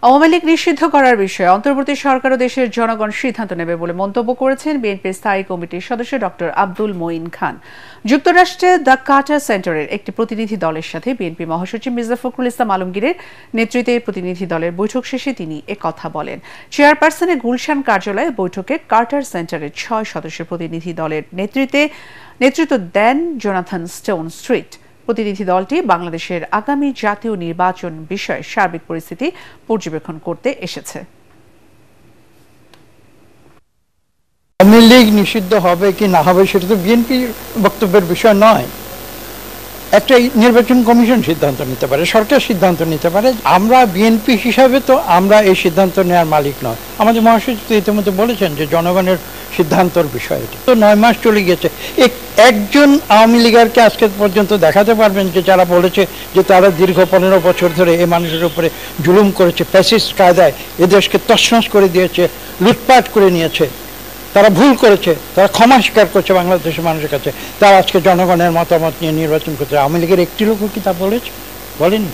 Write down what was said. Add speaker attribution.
Speaker 1: আওয়ামী লীগ নিষিদ্ধ করার বিষয়ে অন্তর্বর্তী সরকার ও দেশের জনগণ সিদ্ধান্ত নেবে বলে মন্তব্য করেছেন বিএনপির স্থায়ী কমিটির সদস্য ডক্টর আব্দুল মঈন খান। যুক্তরাষ্ট্রে দ্য কার্টার সেন্টারের একটি প্রতিনিধি দলের সাথে বিএনপি মহাসচিব মির্জা ফখরুল ইসলাম আলমগীরের নেতৃত্বে প্রতিনিধি দলের বৈঠক শেষে তিনি একথা বলেন। চেয়ারপারসনের গুলশান কার্যালয়ে বৈঠকে কার্টার সেন্টারের 6 সদস্যের প্রতিনিধি দলের নেতৃত্ব দেন জোনাথন স্টোন স্ট্রিট। প্রতিনিধি দলটি বাংলাদেশের আগামী জাতীয় নির্বাচন বিষয়ে সার্বিক পরিস্থিতি পর্যবেক্ষণ করতে এসেছে।
Speaker 2: আওয়ামী লীগ নিষিদ্ধ হবে কি না হবে সেটা তো বিএনপির বক্তব্যের বিষয় নয়। একটা নির্বাচন কমিশন সিদ্ধান্ত নিতে পারে, সরকার সিদ্ধান্ত নিতে পারে। আমরা বিএনপি হিসাবে তো আমরা এই সিদ্ধান্ত নেওয়ার মালিক নয়। আমাদের মহাসচিব তো ইতিমধ্যে বলেছেন যে জনগণের সিদ্ধান্তর বিষয় এটি। তো 9 মাস চলে গেছে, একজন আওয়ামী লীগারকে আজকে পর্যন্ত দেখাতে পারবেন যে যারা বলেছে যে তারা দীর্ঘ 15 বছর ধরে এই মানুষের উপরে জুলুম করেছে, ফ্যাসিস্ট কায়দায় এদেশকে তছনছ করে দিয়েছে, লুটপাট করে নিয়েছে, তারা ভুল করেছে, তারা ক্ষমা স্বীকার করছে বাংলাদেশের মানুষের কাছে, তারা আজকে জনগণের মতামত নিয়ে নির্বাচন করছে। আওয়ামী লীগের একটি লোকও কি তা বলেছে? বলেননি।